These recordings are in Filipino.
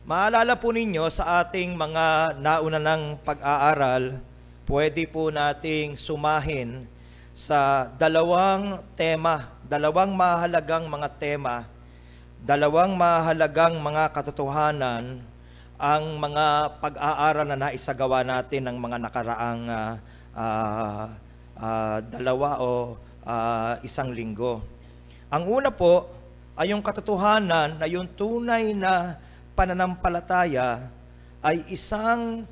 Maalala po ninyo sa ating mga nauna ng pag-aaral, pwede po nating sumahin sa dalawang mahalagang mga tema, dalawang mahalagang mga katotohanan ang mga pag-aaral na naisagawa natin ng mga nakaraang isang linggo. Ang una po ay yung katotohanan na yung tunay na pananampalataya ay isang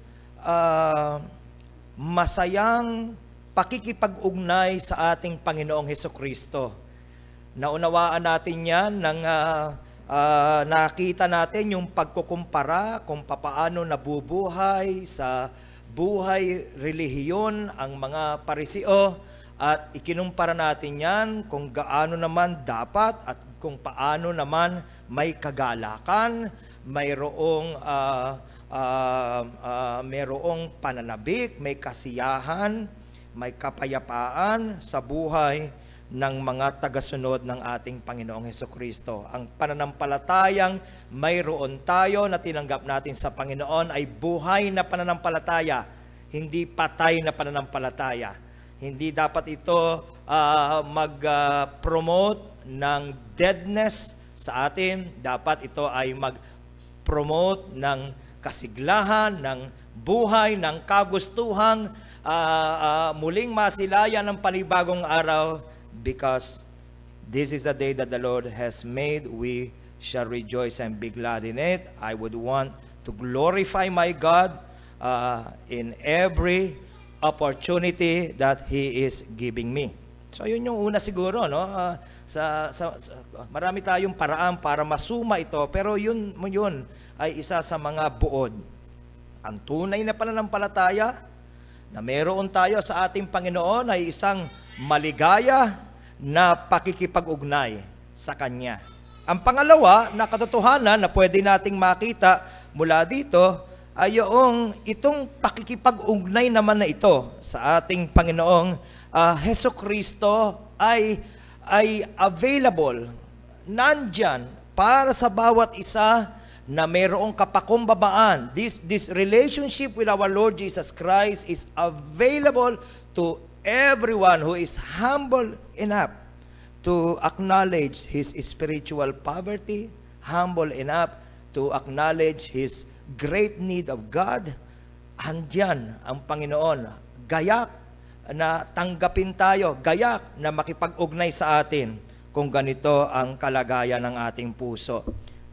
masayang pakikipag-ugnay sa ating Panginoong Hesukristo. Naunawaan natin yan nang nakita natin yung pagkukumpara kung papaano nabubuhay sa buhay relihiyon ang mga Pariseo, at ikinumpara natin yan kung gaano naman dapat at kung paano naman may kagalakan, mayroong pananabik, may kasiyahan, may kapayapaan sa buhay ng mga tagasunod ng ating Panginoong Hesukristo. Ang pananampalatayang mayroon tayo na tinanggap natin sa Panginoon ay buhay na pananampalataya, hindi patay na pananampalataya. Hindi dapat ito mag-promote ng deadness sa atin. Dapat ito ay mag-promote ng kasiglahan, ng buhay, ng kagustuhang muling masilayan ng panibagong araw, because this is the day that the Lord has made. We shall rejoice and be glad in it. I would want to glorify my God in every opportunity that He is giving me. So yun yung una siguro, no? Marami tayong paraan para masuma ito, pero yun ay isa sa mga buod. Ang tunay na pananampalataya na meron tayo sa ating Panginoon ay isang maligaya na pakikipag-ugnay sa Kanya. Ang pangalawa na katotohanan na pwede nating makita mula dito ay itong pakikipag-ugnay naman na ito sa ating Panginoong Hesukristo ay available, nandyan para sa bawat isa na mayroong kapakumbabaan. This relationship with our Lord Jesus Christ is available to everyone who is humble enough to acknowledge his spiritual poverty, humble enough to acknowledge his great need of God. Andyan ang Panginoon, gayak na tanggapin tayo, gayak na makipag-ugnay sa atin kung ganito ang kalagayan ng ating puso.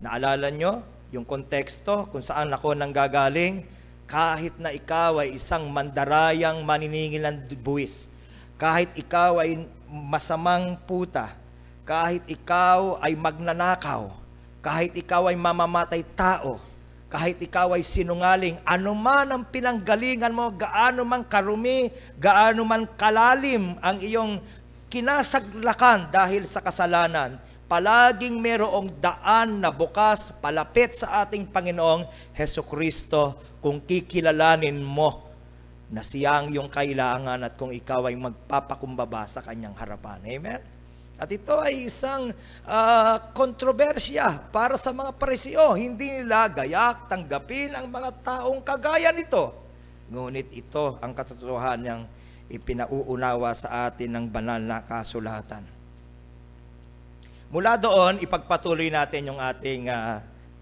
Naalala nyo yung konteksto kung saan ako nanggagaling? Kahit na ikaw ay isang mandarayang maniningil ng buwis, kahit ikaw ay masamang puta, kahit ikaw ay magnanakaw, kahit ikaw ay mamamatay tao, kahit ikaw ay sinungaling, anuman ang pinanggalingan mo, gaano man karumi, gaano man kalalim ang iyong kinasaglakan dahil sa kasalanan, palaging mayroong daan na bukas palapit sa ating Panginoong Hesukristo kung kikilalanin mo na siya ang iyong kailangan at kung ikaw ay magpapakumbaba sa kanyang harapan. Amen? At ito ay isang kontrobersya para sa mga Pariseo. Hindi nila gayak tanggapin ang mga taong kagaya nito. Ngunit ito ang katotohanan niyang ipinauunawa sa atin ng banal na kasulatan. Mula doon, ipagpatuloy natin yung ating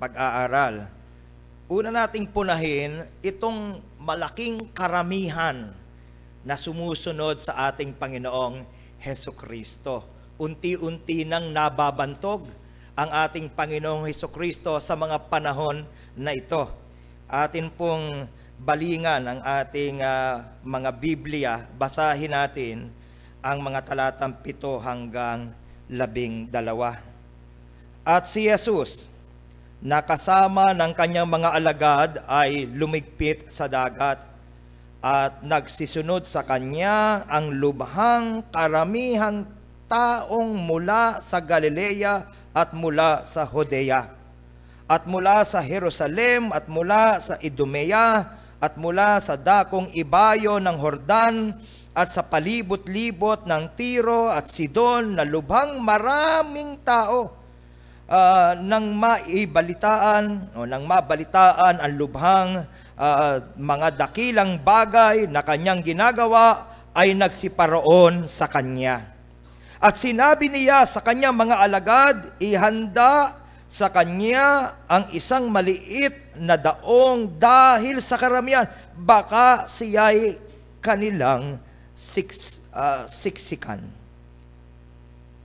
pag-aaral. Una nating punahin itong malaking karamihan na sumusunod sa ating Panginoong Hesukristo. Unti-unti nang nababantog ang ating Panginoong Hesukristo sa mga panahon na ito. Atin pong balingan ang ating mga Biblia. Basahin natin ang mga talatang 7 hanggang 12. At si Jesus, nakasama ng kanyang mga alagad, ay lumigpit sa dagat, at nagsisunod sa kanya ang lubhang karamihang taong mula sa Galilea at mula sa Judea, at mula sa Jerusalem, at mula sa Idumea, at mula sa dakong ibayo ng Jordan, at sa palibot-libot ng Tiro at Sidon, na lubhang maraming tao nang maibalitaan o nang mabalitaan ang lubhang mga dakilang bagay na kanyang ginagawa, ay nagsiparoon sa kanya. At sinabi niya sa kanyang mga alagad, ihanda sa kanya ang isang maliit na daong dahil sa karamihan, baka siya'y kanilang siksikan.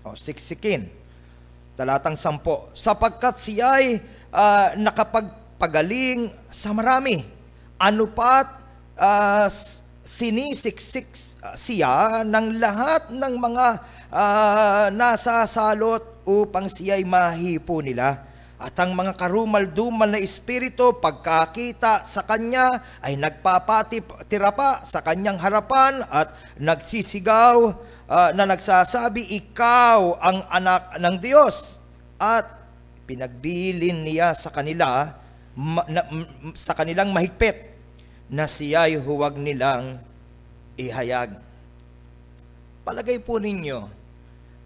O siksikin. Talatang 10. Sapagkat siya'y nakapagpagaling sa marami. Ano pat sinisiksik siya ng lahat ng mga nasasalot upang siya'y mahipo nila. At ang mga karumal-dumal na espiritu, pagkakita sa kanya, ay nagpapatira pa sa kanyang harapan at nagsisigaw na nagsasabi, ikaw ang anak ng Diyos. At pinagbilin niya sa kanila, sa kanilang mahigpit, na siya'y huwag nilang ihayag. Palagay po ninyo,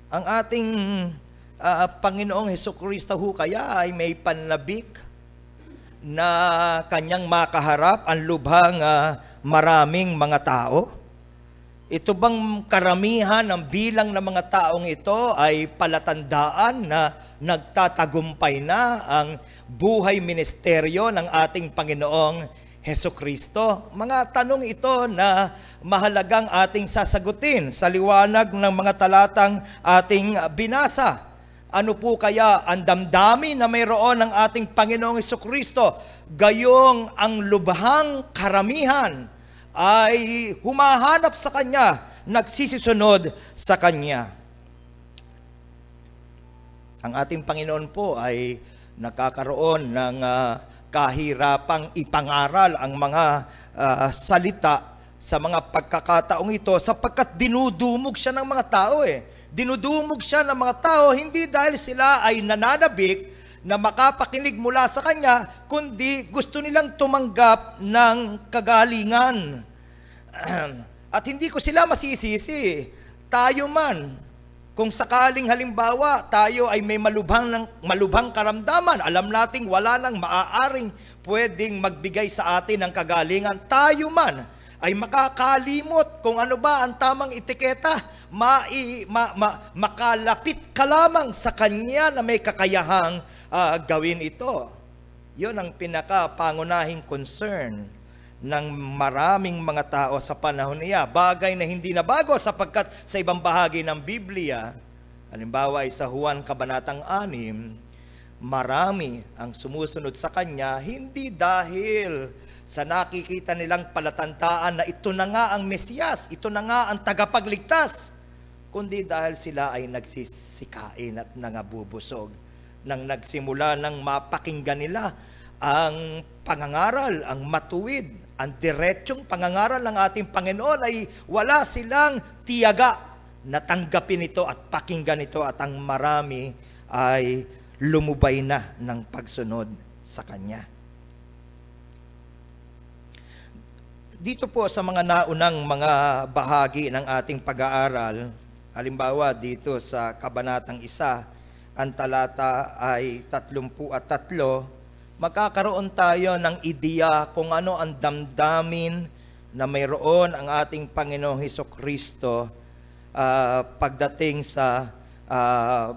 ang ating Panginoong Hesukristo ho kaya ay may panlabik na kanyang makaharap ang lubhang maraming mga tao? Ito bang karamihan ng bilang ng mga taong ito ay palatandaan na nagtatagumpay na ang buhay ministeryo ng ating Panginoong Hesukristo? Mga tanong ito na mahalagang ating sasagutin sa liwanag ng mga talatang ating binasa. Ano po kaya ang damdamin na mayroon ng ating Panginoong Hesukristo? Gayong ang lubhang karamihan ay humahanap sa Kanya, nagsisisunod sa Kanya. Ang ating Panginoon po ay nakakaroon ng kahirapang ipangaral ang mga salita sa mga pagkakataong ito sapagkat dinudumog siya ng mga tao Dinudumog siya ng mga tao hindi dahil sila ay nananabik na makapakinig mula sa Kanya, kundi gusto nilang tumanggap ng kagalingan. At hindi ko sila masisisi. Tayo man, kung sakaling halimbawa tayo ay may malubhang karamdaman, alam nating wala nang maaaring pwedeng magbigay sa atin ng kagalingan, tayo man ay makakalimot kung ano ba ang tamang etiketa, makalapit ka lamang sa Kanya na may kakayahang gawin ito. Yun ang pinaka-pangunahing concern ng maraming mga tao sa panahon niya. Bagay na hindi na bago sapagkat sa ibang bahagi ng Biblia, halimbawa ay sa Juan Kabanatang 6, marami ang sumusunod sa Kanya hindi dahil sa nakikita nilang palatandaan na ito na nga ang Mesiyas, ito na nga ang tagapagligtas, kundi dahil sila ay nagsisikain at nangabubusog nang nagsimula ng mapakinggan nila ang pangangaral, ang matuwid, ang diretsyong pangangaral ng ating Panginoon, ay wala silang tiyaga na tanggapin ito at pakinggan ito, at ang marami ay lumubay na ng pagsunod sa Kanya. Dito po sa mga naunang mga bahagi ng ating pag-aaral, halimbawa dito sa Kabanatang 1, ang talata ay 33, magkakaroon tayo ng ideya kung ano ang damdamin na mayroon ang ating Panginoong Hesukristo pagdating sa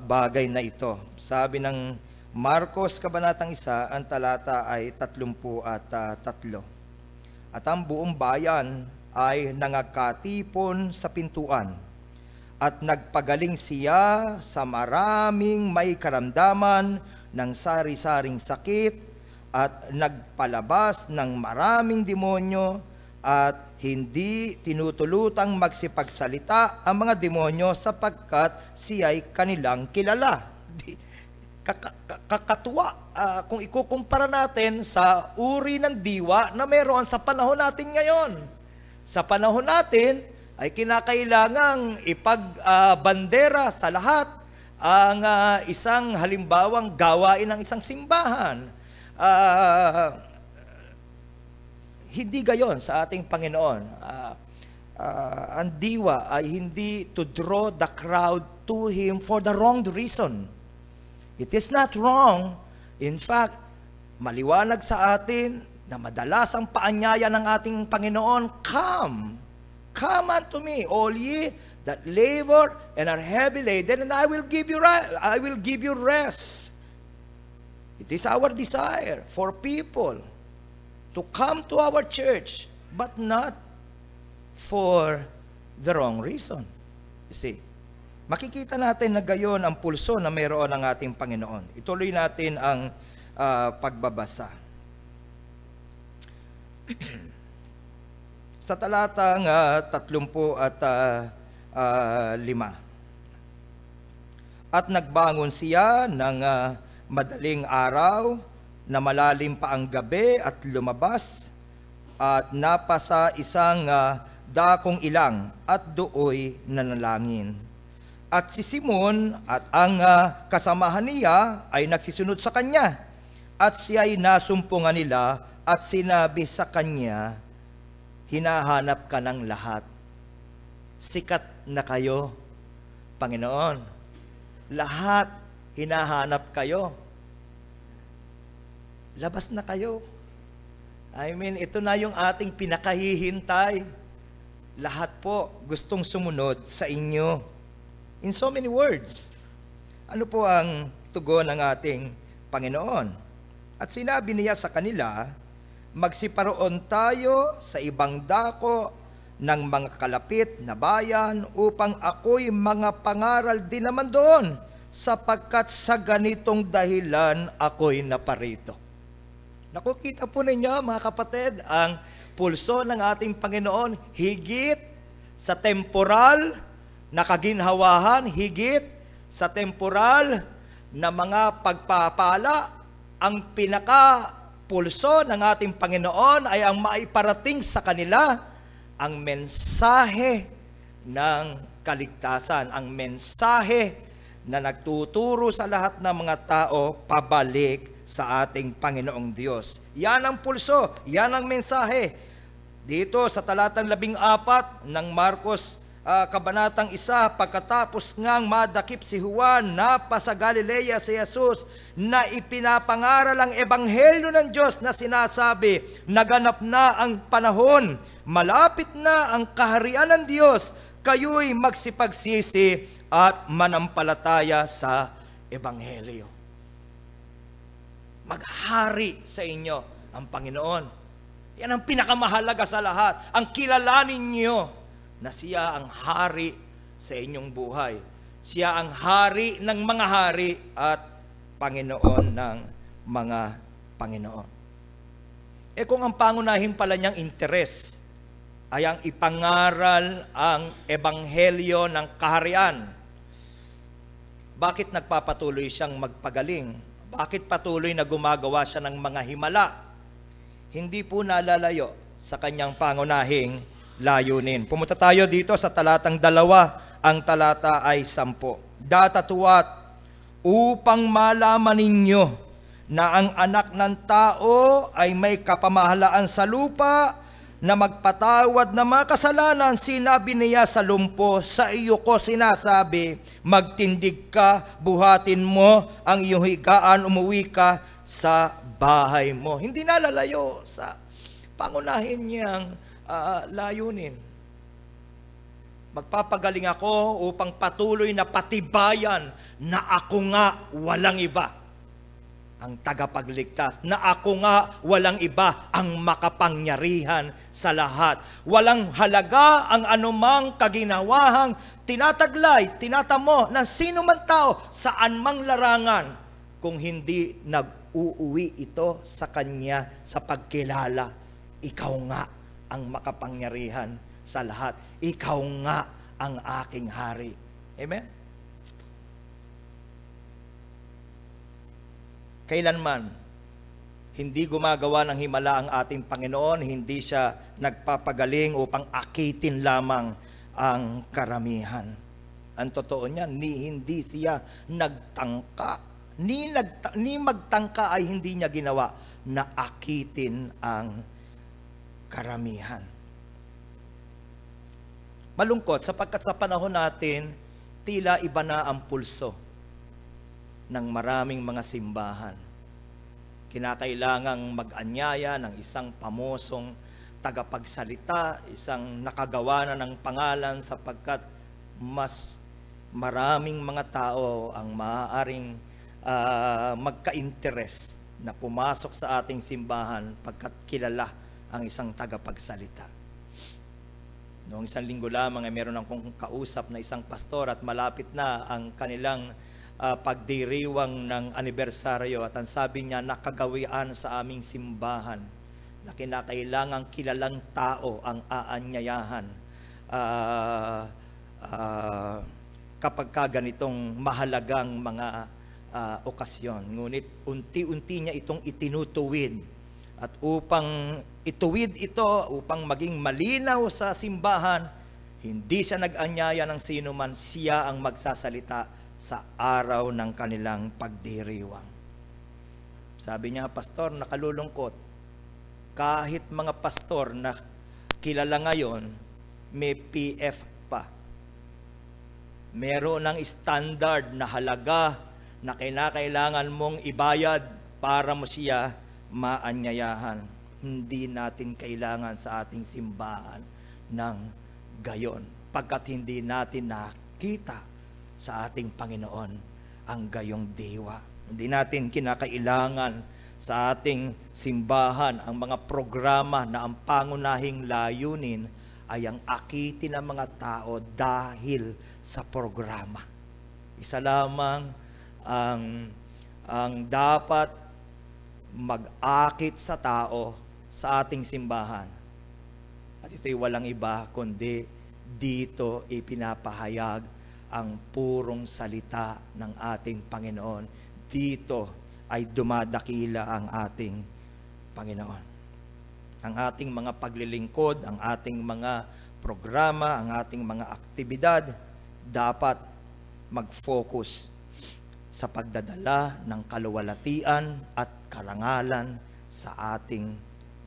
bagay na ito. Sabi ng Marcos Kabanatang 1, ang talata ay 33. At ang buong bayan ay nangagkatipon sa pintuan, at nagpagaling siya sa maraming may karamdaman ng sari-saring sakit, at nagpalabas ng maraming demonyo, at hindi tinutulutang magsipagsalita ang mga demonyo sapagkat siya'y kanilang kilala. Kakatuwa kung ikukumpara natin sa uri ng diwa na meron sa panahon natin ngayon. Sa panahon natin ay kinakailangang ipagbandera sa lahat ang isang halimbawang gawain ng isang simbahan. Hindi gayon sa ating Panginoon. Ang diwa ay hindi to draw the crowd to Him for the wrong reason. It is not wrong. In fact, maliwanag sa atin na madalas ang paanyaya ng ating Panginoon, come unto me, all ye that labor and are heavy laden, and I will give you rest. It is our desire for people to come to our church, but not for the wrong reason. You see, makikita natin na gayon ang pulso na mayroon ng ating Panginoon. Ituloy natin ang pagbabasa. Sa talatang 35. At nagbangon siya ng madaling araw, na malalim pa ang gabi, at lumabas at napasa isang dakong ilang, at dooy nanalangin. At si Simon at ang kasamahan niya ay nagsisunod sa kanya, at siya'y nasumpungan nila at sinabi sa kanya, hinahanap ka ng lahat. Sikat na kayo, Panginoon. Lahat hinahanap kayo. Labas na kayo. I mean, ito na yung ating pinakahihintay. Lahat po gustong sumunod sa inyo. In so many words, ano po ang tugon ng ating Panginoon? At sinabi niya sa kanila, magsiparoon tayo sa ibang dako ng mga kalapit na bayan upang ako'y mga pangaral din naman doon, sapagkat sa ganitong dahilan ako'y naparito. Nakukita po ninyo, mga kapatid, ang pulso ng ating Panginoon, higit sa temporal na kaginhawahan, higit sa temporal na mga pagpapala. Ang pinaka-pulso ng ating Panginoon ay ang maiparating sa kanila ang mensahe ng kaligtasan, ang mensahe na nagtuturo sa lahat ng mga tao pabalik sa ating Panginoong Diyos. Yan ang pulso, yan ang mensahe. Dito sa talatang 14 ng Marcos, kabanatang 1, pagkatapos ngang madakip si Juan, napasa Galilea si Jesus, na ipinapangaral ang ebanghelyo ng Diyos na sinasabi, naganap na ang panahon, malapit na ang kaharian ng Diyos, kayo'y magsipagsisi at manampalataya sa ebanghelyo. Maghari sa inyo ang Panginoon. Yan ang pinakamahalaga sa lahat. Ang kilalanin niyo na siya ang hari sa inyong buhay. Siya ang hari ng mga hari at Panginoon ng mga Panginoon. Kung ang pangunahin pala niyang interes ay ang ipangaral ang ebanghelyo ng kaharian, bakit nagpapatuloy siyang magpagaling? Bakit patuloy na gumagawa siya ng mga himala? Hindi po nalalayo sa kanyang pangunahing layunin. Pumunta tayo dito sa talatang 2, ang talata ay 10. Datatuwat, upang malaman ninyo na ang anak ng tao ay may kapamahalaan sa lupa na magpatawad ng mga kasalanan. Sinabi niya sa lumpo, sa iyo ko sinasabi, magtindig ka, buhatin mo ang iyong higaan, umuwi ka sa bahay mo. Hindi nalalayo sa pangunahin niyang layunin. Magpapagaling ako upang patuloy na patibayan na ako nga walang iba ang tagapagligtas, na ako nga walang iba ang makapangyarihan sa lahat. Walang halaga ang anumang kaginawahang tinataglay, tinatamo ng sino man tao saan mang larangan kung hindi nag-uuwi ito sa kanya sa pagkilala. Ikaw nga ang makapangyarihan sa lahat. Ikaw nga ang aking hari. Amen? Kailanman, hindi gumagawa ng himala ang ating Panginoon, hindi siya nagpapagaling upang akitin lamang ang karamihan. Ang totoo niya, hindi siya nagtangka. Ni magtangka ay hindi niya ginawa na akitin ang karamihan. Malungkot sapagkat sa panahon natin, tila iba na ang pulso. ng maraming mga simbahan. Kinakailangang mag-anyaya ng isang pamosong tagapagsalita, isang nakagawa na ng pangalan sapagkat mas maraming mga tao ang maaaring magka-interes na pumasok sa ating simbahan pagkat kilala ang isang tagapagsalita. Noong isang linggo lamang ay meron akong kausap na isang pastor at malapit na ang kanilang pagdiriwang ng anibersaryo at ang sabi niya, nakagawian sa aming simbahan na kinakailangang kilalang tao ang aanyayahan kapag ganitong mahalagang mga okasyon. Ngunit unti-unti niya itong itinutuwid. At upang ituwid ito, upang maging malinaw sa simbahan, hindi siya nag-anyaya ng sino man, siya ang magsasalita sa araw ng kanilang pagdiriwang. Sabi niya, pastor, nakalulungkot. Kahit mga pastor na kilala ngayon, may PF pa. Meron ng standard na halaga na kinakailangan mong ibayad para mo siya maanyayahan. Hindi natin kailangan sa ating simbahan ng gayon, pagkat hindi natin nakita sa ating Panginoon ang gayong diwa. Hindi natin kinakailangan sa ating simbahan ang mga programa na ang pangunahing layunin ay ang akitin ng mga tao dahil sa programa. Isa lamang ang dapat mag-akit sa tao sa ating simbahan. At ito'y walang iba kundi dito ipinapahayag ang purong salita ng ating Panginoon. Dito ay dumadakila ang ating Panginoon. Ang ating mga paglilingkod, ang ating mga programa, ang ating mga aktibidad dapat mag-focus sa pagdadala ng kaluwalhatian at karangalan sa ating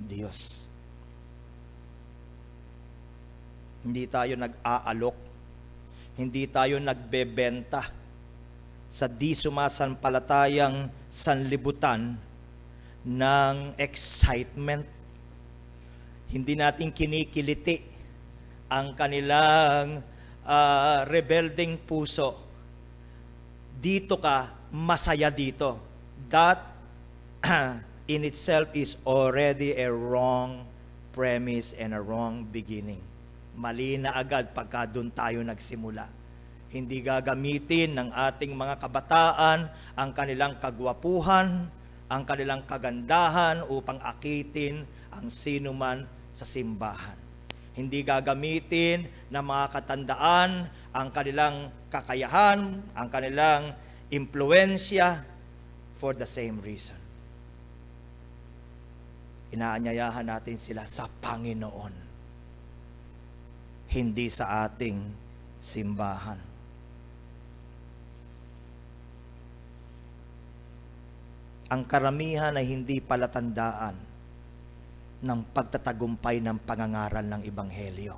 Diyos. Hindi tayo nag-aalok, hindi tayo nagbebenta sa di sumasampalatayang sanlibutan ng excitement. Hindi natin kinikiliti ang kanilang rebelding puso. Dito ka, masaya dito. That in itself is already a wrong premise and a wrong beginning. Mali na agad pagka doon tayo nagsimula. Hindi gagamitin ng ating mga kabataan ang kanilang kagwapuhan, ang kanilang kagandahan upang akitin ang sinuman sa simbahan. Hindi gagamitin ng mga katandaan ang kanilang kakayahan, ang kanilang impluensya for the same reason. Inaanyayahan natin sila sa Panginoon, hindi sa ating simbahan. Ang karamihan ay hindi palatandaan ng pagtatagumpay ng pangangaral ng Ebanghelyo.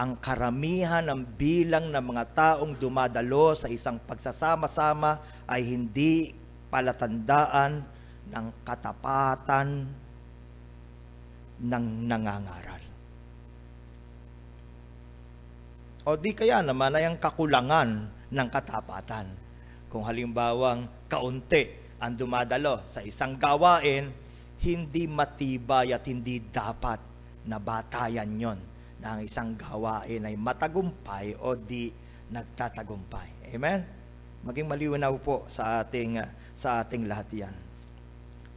Ang karamihan ng bilang ng mga taong dumadalo sa isang pagsasama-sama ay hindi palatandaan ng katapatan ng nangangaral. O di kaya naman ay ang kakulangan ng katapatan. Kung halimbawang kaunti ang dumadalo sa isang gawain, hindi matibay at hindi dapat na batayan yon na ang isang gawain ay matagumpay o di nagtatagumpay. Amen? Maging malinaw po sa ating lahat yan.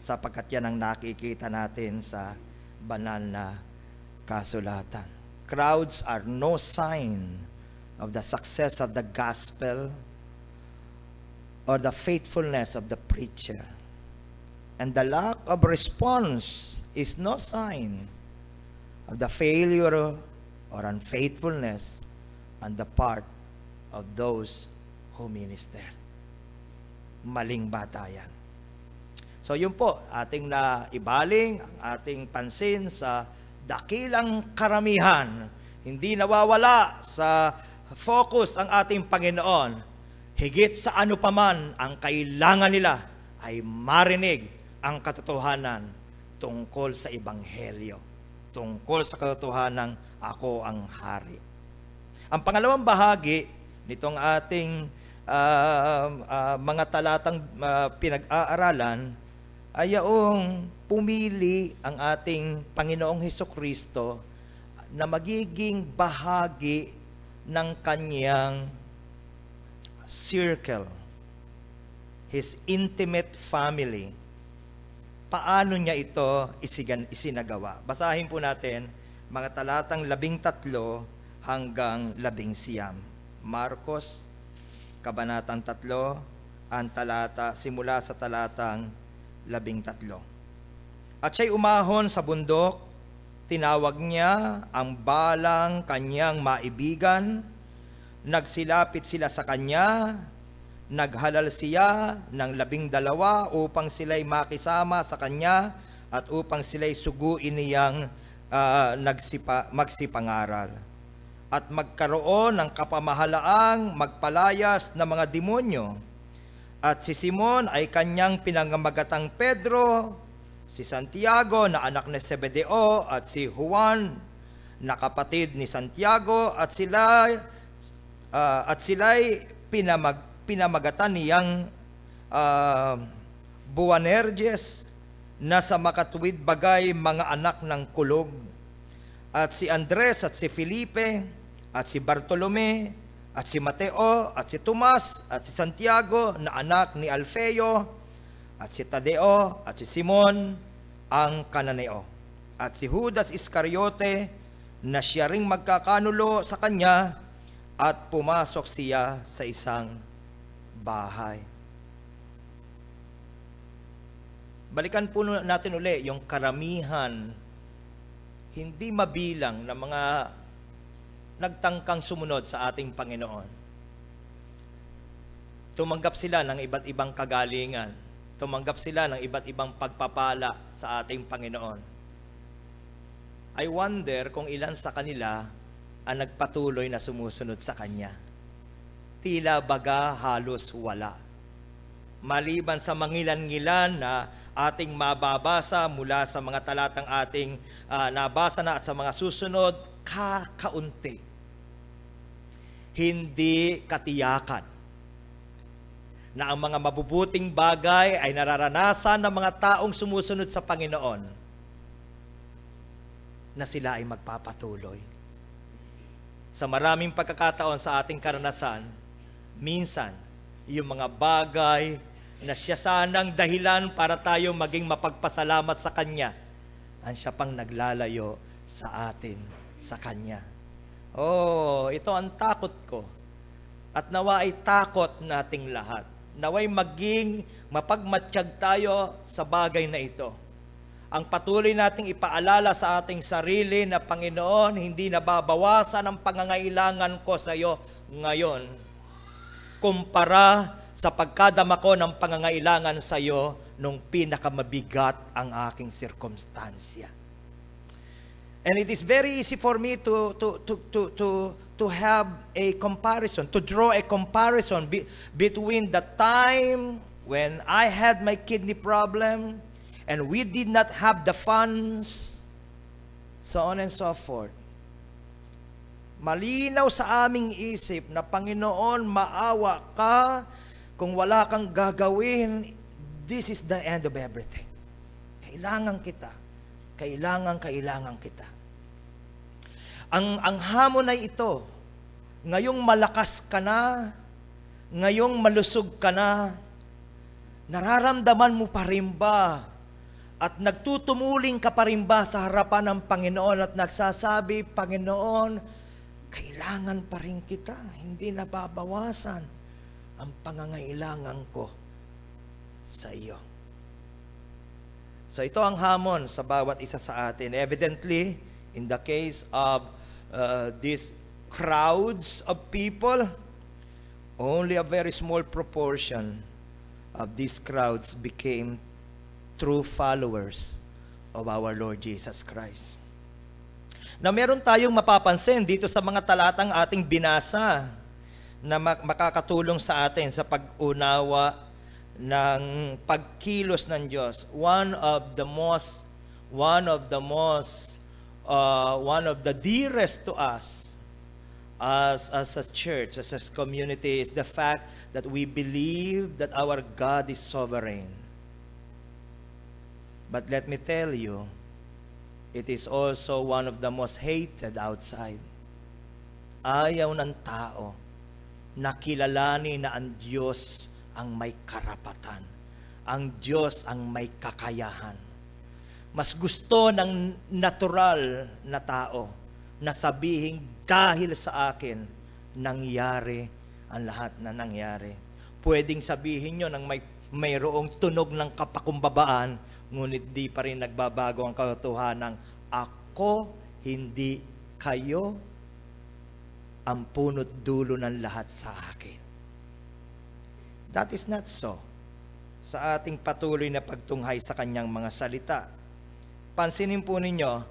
Sapagkat yan ang nakikita natin sa banal na kasulatan. Crowds are no sign of the success of the gospel or the faithfulness of the preacher. And the lack of response is no sign of the failure or unfaithfulness on the part of those who minister. Maling batayan. So yun po, ating naibaling ang ating pansin sa dakilang karamihan. Hindi nawawala sa focus ang ating Panginoon. higit sa ano paman ang kailangan nila ay marinig ang katotohanan tungkol sa Ebanghelyo, tungkol sa katotohanan ako ang hari. Ang pangalawang bahagi nitong ating mga talatang pinag-aaralan ay yaong pumili ang ating Panginoong Hesukristo na magiging bahagi ng kanyang circle, his intimate family. Paano niya ito isinagawa? Basahin po natin mga talatang 13 hanggang 19. Marcos, Kabanatang 3, ang talata, simula sa talatang 13. At siya'y umahon sa bundok, tinawag niya ang balang kanyang maibigan, nagsilapit sila sa kanya, naghalal siya ng 12 upang sila'y makisama sa kanya at upang sila'y suguin niyang magsipangaral. At magkaroon ng kapamahalaang magpalayas ng mga demonyo. At si Simon ay kanyang pinangamagatang Pedro, si Santiago na anak ni Zebedeo at si Juan na kapatid ni Santiago at sila'y pinamagatan niyang Boanerges na sa makatuwid bagay mga anak ng kulog, at si Andres at si Felipe at si Bartolome at si Mateo at si Tomas at si Santiago na anak ni Alfeo at si Tadeo at si Simon ang Kananeo at si Judas Iscariote na siya ring magkakanulo sa kanya, at pumasok siya sa isang bahay. Balikan po natin uli yung karamihan, hindi mabilang na mga nagtangkang sumunod sa ating Panginoon. Tumanggap sila ng iba't ibang kagalingan. Tumanggap sila ng iba't ibang pagpapala sa ating Panginoon. I wonder kung ilan sa kanila ang nagpatuloy na sumusunod sa Kanya. Tila baga halos wala. Maliban sa mangilan-ngilan na ating mababasa mula sa mga talatang ating nabasa na at sa mga susunod, kakaunti. Hindi katiyakan na ang mga mabubuting bagay ay nararanasan ng mga taong sumusunod sa Panginoon, na sila ay magpapatuloy. Sa maraming pagkakataon sa ating karanasan, minsan, yung mga bagay na siya sanang dahilan para tayo maging mapagpasalamat sa Kanya, ang siya pang naglalayo sa atin, sa Kanya. Oh, ito ang takot ko. At nawa ay takot nating lahat. Naway maging mapagmatsyag tayo sa bagay na ito. Ang patuloy nating ipaalala sa ating sarili na, Panginoon, hindi nababawasan ang pangangailangan ko sa iyo ngayon, kumpara sa pagkadama ko ng pangangailangan sa iyo nung pinakamabigat ang aking sirkumstansya. And it is very easy for me to have a comparison, to draw a comparison between the time when I had my kidney problem and we did not have the funds, so on and so forth. Malinaw sa aming isip na, Panginoon, maawa ka, kung wala kang gagawin, this is the end of everything. Kailangan kita. Kailangan kita. Ang hamon ay ito. Ngayong malakas ka na, ngayong malusog ka na, nararamdaman mo pa rin ba? At nagtutumuling ka pa rin ba sa harapan ng Panginoon at nagsasabi, Panginoon, kailangan pa rin kita. Hindi nababawasan ang pangangailangan ko sa iyo. So ito ang hamon sa bawat isa sa atin. Evidently, in the case of these crowds of people, only a very small proportion of these crowds became true followers of our Lord Jesus Christ. Na meron tayong mapapansin dito sa mga talatang ating binasa, na makakatulong sa atin sa pag-unawa ng pagkilos ng Diyos. One of the dearest to us as a church, as a community, is the fact that we believe that our God is sovereign. But let me tell you, it is also one of the most hated outside. Ayaw ng tao na kilalanin na ang Diyos ang may karapatan. Ang Diyos ang may kakayahan. Mas gusto ng natural na tao na sabihin, dahil sa akin, nangyari ang lahat na nangyari. Pwedeng sabihin nyo nang mayroong tunog ng kapakumbabaan, ngunit di pa rin nagbabago ang katotohanan. Ako, hindi kayo, ang punot dulo ng lahat sa akin. That is not so sa ating patuloy na pagtunghay sa kanyang mga salita. Pansinin po ninyo,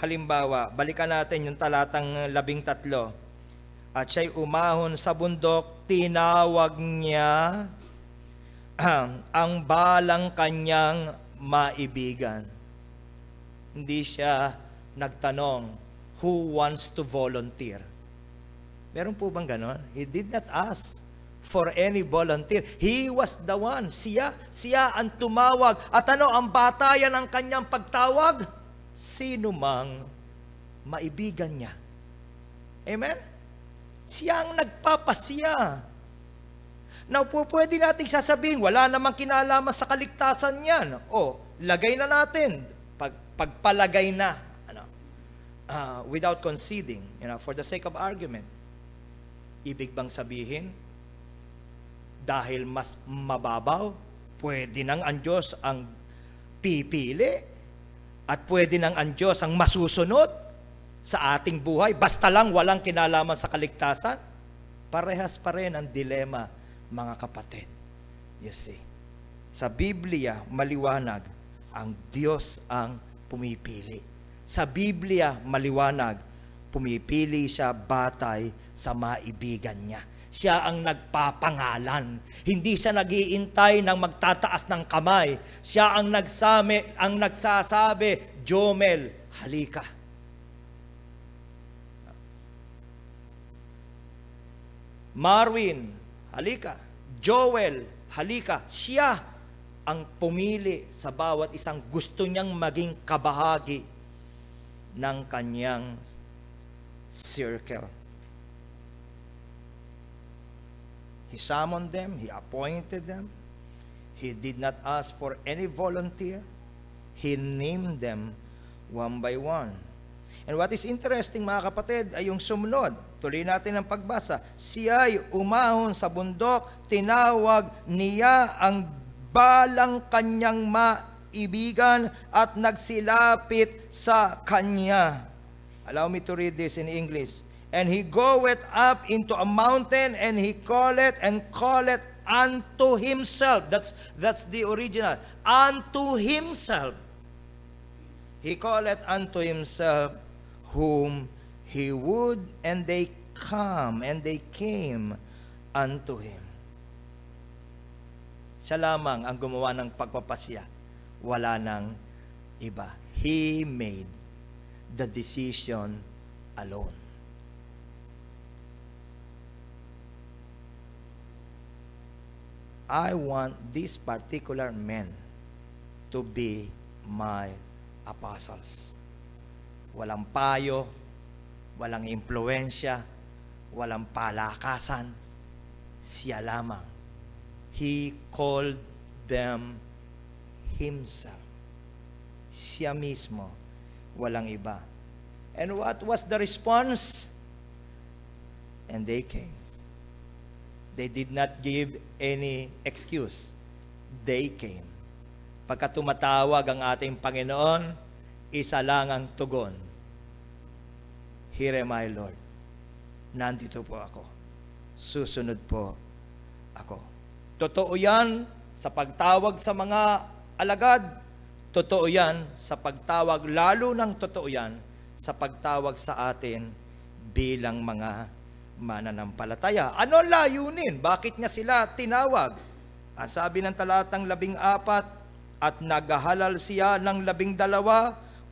halimbawa, balikan natin yung talatang 13. At siya'y umahon sa bundok, tinawag niya ang balang kanyang maibigan. Hindi siya nagtanong, who wants to volunteer? Meron po bang ganon? He did not ask for any volunteer. He was the one. Siya ang tumawag. At ano ang batayan ng kanyang pagtawag? Sino mang maibigan niya. Amen? Siya ang nagpapasya. Now, pwede nating sasabihin, wala namang kinalaman sa kaligtasan yan. O, lagay na natin. Pagpalagay na. Without conceding, for the sake of argument. Ibig bang sabihin, dahil mas mababaw, pwede nang ang Diyos ang pipili at pwede nang ang Diyos ang masusunod sa ating buhay, basta lang walang kinalaman sa kaligtasan? Parehas pa rin ang dilema, mga kapatid. You see, sa Biblia, maliwanag, ang Diyos ang pumipili. Sa Biblia, maliwanag, pumipili siya batay sa maibigan niya. Siya ang nagpapangalan. Hindi siya nag-iintay ng magtataas ng kamay. Siya ang nagsasabi, Jomel, halika. Marwin, halika. Joel, halika. Siya ang pumili sa bawat isang gusto niyang maging kabahagi ng kanyang circle. He summoned them, He appointed them. He did not ask for any volunteer. He named them one by one. And what is interesting, mga kapatid, ay yung sumunod. Tuloy natin ang pagbasa. Siya'y umahon sa bundok, tinawag niya ang balang kanyang maibigan at nagsilapit sa kanya. Allow me to read this in English. And he goeth up into a mountain, and he calleth unto himself. That's the original. Unto himself. He calleth unto himself whom he would, and they came unto him. Siya lamang ang gumawa ng pagpapasya. Wala nang iba. He made the decision alone. I want these particular men to be my apostles. Walang payo, walang impluensya, walang palakasan. Siya lamang. He called them himself. Siya mismo, walang iba. And what was the response? And they came. They did not give any excuse. They came. Pagka tumatawag ang ating Panginoon, isa lang ang tugon. Here am I, Lord. Nandito po ako. Susunod po ako. Totoo yan sa pagtawag sa mga alagad. Totoo yan sa pagtawag, lalo ng totoo yan sa pagtawag sa atin bilang mga mananampalataya. Ano layunin? Bakit nga sila tinawag? Ang sabi ng talatang 14, at naghahalal siya ng 12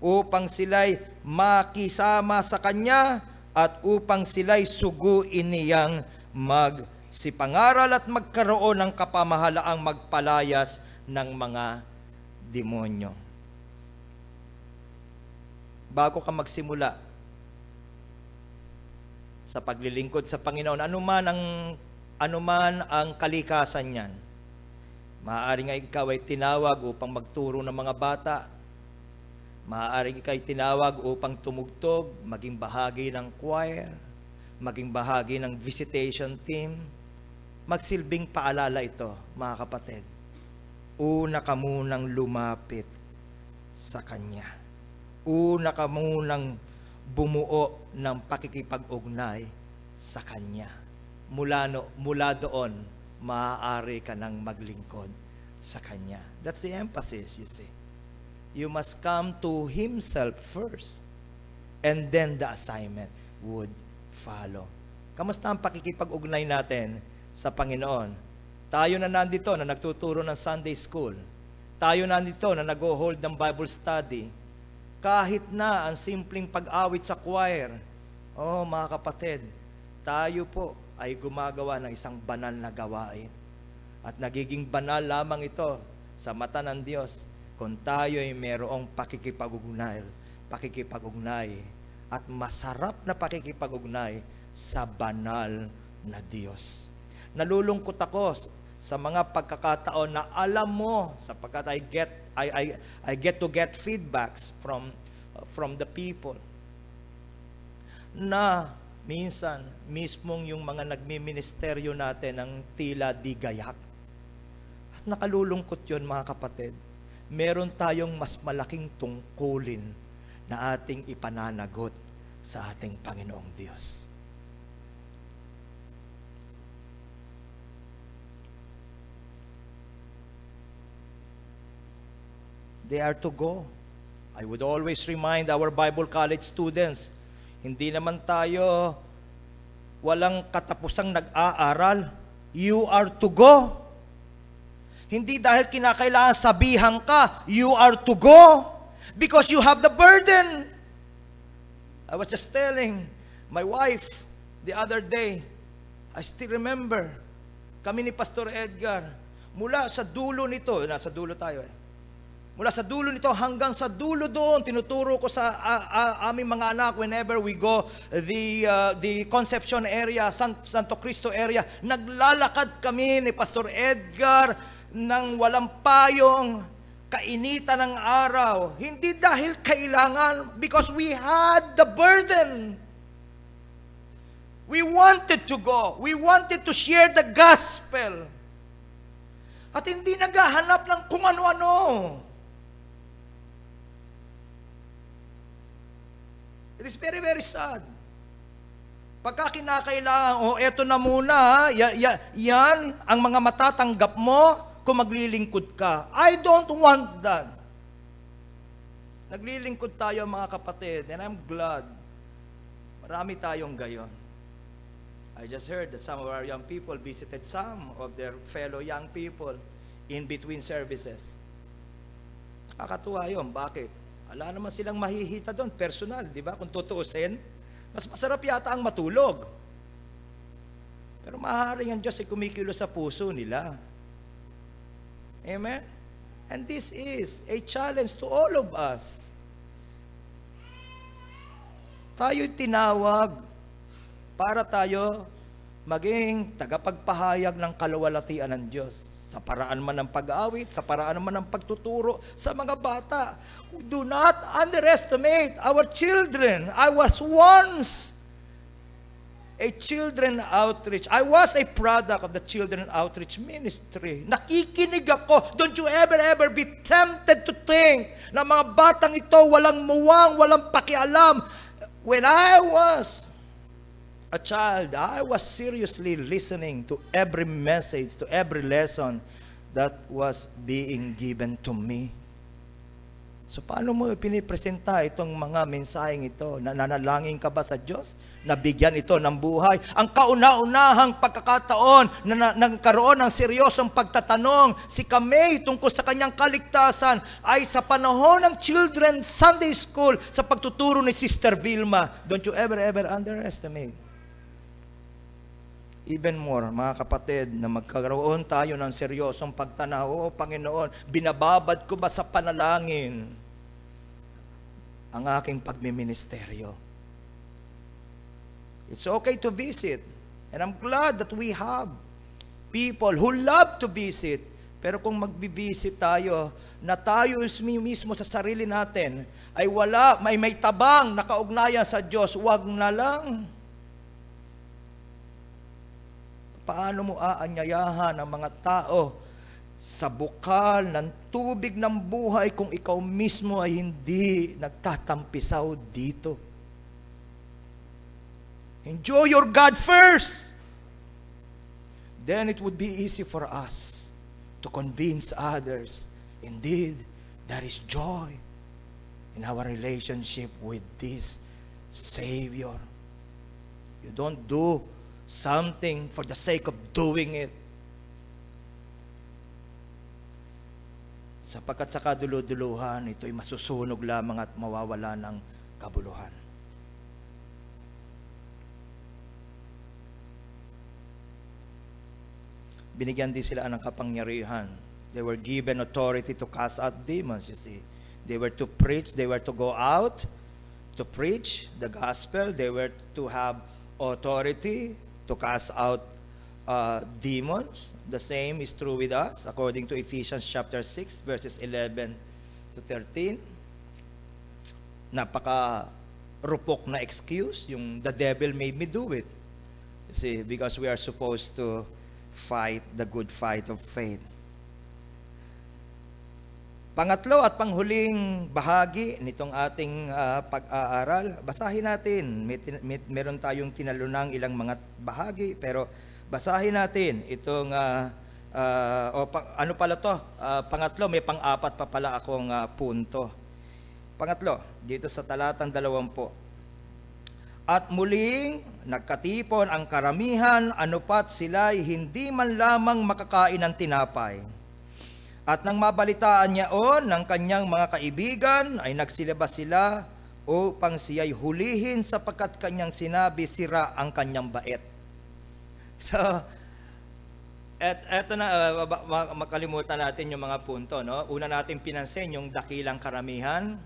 upang sila'y makisama sa kanya at upang sila'y suguin niyang magsipangaral at magkaroon ng kapamahalaang magpalayas ng mga demonyo. Bago ka magsimula sa paglilingkod sa Panginoon, anuman ang kalikasan niyan, maaaring ikaw ay tinawag upang magturo ng mga bata, maaaring ikaw ay tinawag upang tumugtog, maging bahagi ng choir, maging bahagi ng visitation team. Magsilbing paalala ito, mga kapatid. Una ka munang lumapit sa Kanya. Una ka munang bumuo ng pakikipag-ugnay sa Kanya. Mula doon, maaari ka nang maglingkod sa Kanya. That's the emphasis, you see. You must come to Himself first, and then the assignment would follow. Kamusta ang pakikipag-ugnay natin sa Panginoon? Tayo na nandito na nagtuturo ng Sunday School. Tayo na nandito na nag-hold ng Bible study. Kahit na ang simpleng pag-awit sa choir, mga kapatid, tayo po ay gumagawa ng isang banal na gawain. At nagiging banal lamang ito sa mata ng Diyos kung tayo ay mayroong pakikipag-ugnay at masarap na pakikipag-ugnay sa banal na Diyos. Nalulungkot ako sa mga pagkakataon na alam mo, sapagkat I get to get feedbacks from the people, na minsan mismong yung mga nagmiministeryo natin ng tila di gayak. At nakalulungkot yun, mga kapatid. Meron tayong mas malaking tungkulin na ating ipananagot sa ating Panginoong Diyos. They are to go. I would always remind our Bible college students, hindi naman tayo walang katapusang nag-aaral. You are to go. Hindi dahil kinakailangan sabihan ka, you are to go. Because you have the burden. I was just telling my wife the other day, I still remember, kami ni Pastor Edgar, mula sa dulo nito, nasa dulo tayo mula sa dulo nito hanggang sa dulo doon, tinuturo ko sa aming mga anak whenever we go the Concepcion area, Santo Cristo area. Naglalakad kami ni Pastor Edgar ng walang payong, kainitan ng araw. Hindi dahil kailangan, because we had the burden. We wanted to go. We wanted to share the gospel. At hindi naghahanap ng kung ano-ano. It is very, very sad. Pagka kinakailangan, eto na muna, yan ang mga matatanggap mo kung maglilingkod ka. I don't want that. Naglilingkod tayo, mga kapatid, and I'm glad. Marami tayong gayon. I just heard that some of our young people visited some of their fellow young people in between services. Nakakatuwa yun. Bakit? Wala naman silang mahihita doon, personal, di ba? Kung tutuusin, mas masarap yata ang matulog. Pero maaaring ang Diyos ay kumikilos sa puso nila. Amen? And this is a challenge to all of us. Tayo'y tinawag para tayo maging tagapagpahayag ng kaluwalhatian ng Diyos. Sa paraan man ng pag-awit, sa paraan man ng pagtuturo sa mga bata. Do not underestimate our children. I was once a children outreach. I was a product of the children outreach ministry. Nakikinig ako. Don't you ever be tempted to think na mga batang ito walang muwang, walang pakialam. When I was a child, I was seriously listening to every message, to every lesson that was being given to me. So paano mo pinipresenta itong mga mensaheng ito? Nananalangin ka ba sa Diyos? Nabigyan ito ng buhay? Ang kauna-unahang pagkakataon na nagkaroon ng seryosong pagtatanong si Kamay tungkol sa kanyang kaligtasan ay sa panahon ng Children's Sunday School sa pagtuturo ni Sister Vilma. Don't you ever underestimate. Even more, mga kapatid, na magkaroon tayo ng seryosong pagtanaw. O Panginoon, binababad ko ba sa panalangin ang aking pagmiministeryo? It's okay to visit. And I'm glad that we have people who love to visit. Pero kung magbibisit tayo, na tayo mismo sa sarili natin, ay wala, may tabang na kaugnayan sa Diyos, wag na lang. Paano mo aanyayahan ang mga tao sa bukal ng tubig ng buhay kung ikaw mismo ay hindi nagtatampisaw dito? Enjoy your God first. Then it would be easy for us to convince others. Indeed, there is joy in our relationship with this Savior. You don't do something for the sake of doing it. Sapagkat sa kaduluduluhan, ito'y masusunog lamang at mawawala ng kabuluhan. Binigyan din sila ng kapangyarihan. They were given authority to cast out demons, you see. They were to preach, they were to go out to preach the gospel. They were to have authority to cast out demons. The same is true with us, according to Ephesians chapter 6, verses 11 to 13. Napaka-rupok na excuse, yung the devil made me do it. You see, because we are supposed to fight the good fight of faith. Pangatlo at panghuling bahagi nitong ating pag-aaral, basahin natin. Meron tayong tinalunang ilang mga bahagi, pero basahin natin itong, pangatlo, may pang-apat pa pala akong punto. Pangatlo, dito sa talatang 20. At muling nagkatipon ang karamihan, anupat sila'y hindi man lamang makakain ng tinapay. At nang mabalitaan niya ng kanyang mga kaibigan, ay nagsilabas sila upang siya'y hulihin sapagkat kanyang sinabi, sira ang kanyang bait. So, eto na, makalimutan natin yung mga punto. No? Una natin pinansin yung dakilang karamihan.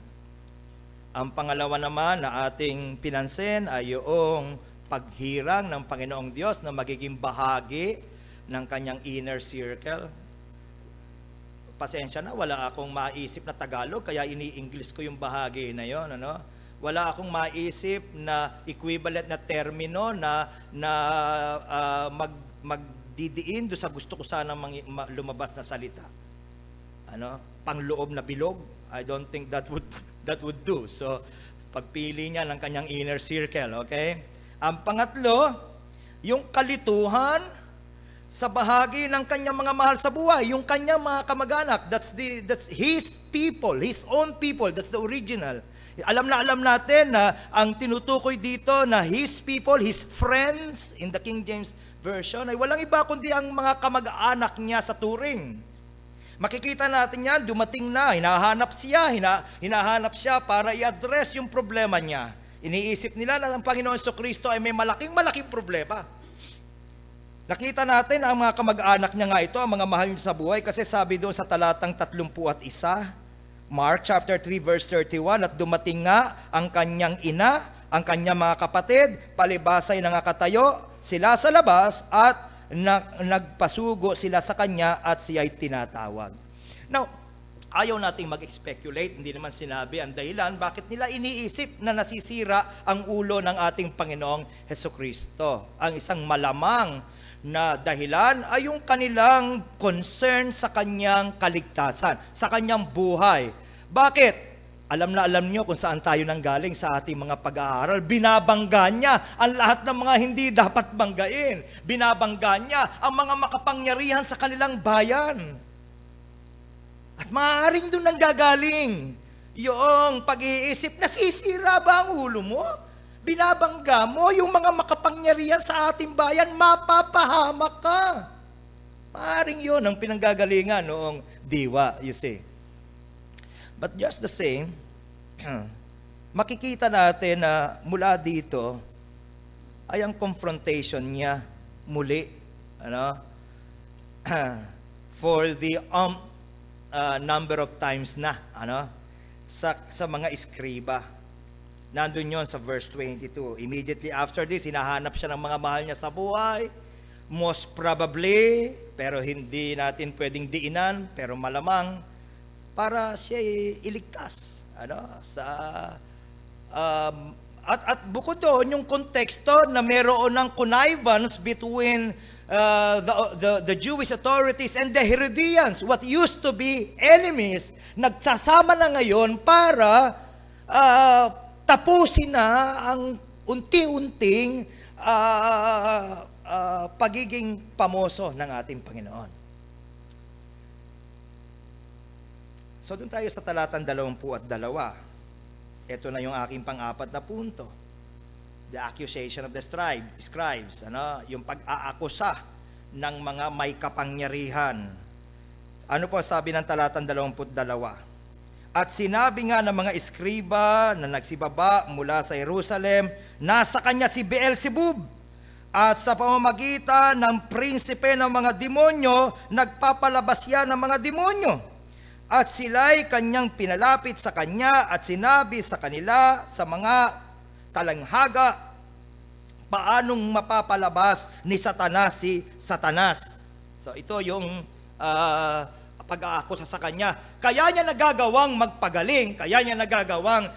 Ang pangalawa naman na ating pinansin ay yung paghirang ng Panginoong Diyos na magiging bahagi ng kanyang inner circle. Pasensya na, wala akong maisip na Tagalog, kaya ini-English ko yung bahagi na yon, ano? Wala akong maisip na equivalent na termino na magdidiin do sa gusto ko sana lumabas na salita. Ano? Pangloob na bilog. I don't think that would do. So, pagpili niya ng kanyang inner circle, okay? Ang pangatlo, yung kalituhan sa bahagi ng kanyang mga mahal sa buhay, yung kanyang mga kamag-anak. That's his people, his own people. That's the original. Alam natin na ang tinutukoy dito na his people, his friends, in the King James Version, ay walang iba kundi ang mga kamag-anak niya sa turing. Makikita natin yan, dumating na, hinahanap siya para i-address yung problema niya. Iniisip nila na ang Panginoon Jesucristo ay may malaking problema. Nakita natin ang mga kamag-anak niya nga ito, ang mga mahal niya sa buhay, kasi sabi doon sa talatang 31, Mark chapter 3 verse 31, at dumating nga ang kanyang ina, ang kanyang mga kapatid, palibasay nangakatayo sila sa labas at nagpasugo sila sa kanya at siya'y tinatawag. Now, ayaw nating mag-speculate, hindi naman sinabi ang dahilan bakit nila iniisip na nasisira ang ulo ng ating Panginoong Hesukristo. Ang isang malamang na dahilan ay yung kanilang concern sa kanyang kaligtasan, sa kanyang buhay. Bakit? Alam nyo kung saan tayo nanggaling sa ating mga pag-aaral. Binabangga niya ang lahat ng mga hindi dapat banggain. Binabangga niya ang mga makapangyarihan sa kanilang bayan. At maaaring doon nanggagaling yung pag-iisip, nasisira ba ang ulo mo? Binabangga mo yung mga makapangyarihan sa ating bayan, mapapahamak ka. Maaring yun ang pinanggagalingan noong diwa, you see. But just the same, makikita natin na mula dito ay ang confrontation niya muli, for the number of times na, sa mga iskriba. Nandun yon sa verse 22. Immediately after this, hinahanap siya ng mga mahal niya sa buhay. Most probably, pero hindi natin pwedeng diinan, pero malamang, para siya iligtas. At bukod doon, yung konteksto na meron ng connivance between the Jewish authorities and the Herodians, what used to be enemies, nagsasama na ngayon para tapusin na ang unti-unting pagiging pamoso ng ating Panginoon. So doon tayo sa talatang 22. Ito na yung aking pang-apat na punto. The accusation of the scribes, yung pag-aakusa ng mga may kapangyarihan. Ano po sabi ng talatang 22? At sinabi nga ng mga iskriba na nagsibaba mula sa Jerusalem, nasa kanya si Beelzebub, at sa pamamagitan ng prinsipe ng mga demonyo, nagpapalabas yan ng mga demonyo. At sila'y kanyang pinalapit sa kanya at sinabi sa kanila sa mga talanghaga, paanong mapapalabas ni Satanas si Satanas? So ito yung pag-aakusa sa kanya. Kaya niya nagagawang magpagaling, kaya niya nagagawang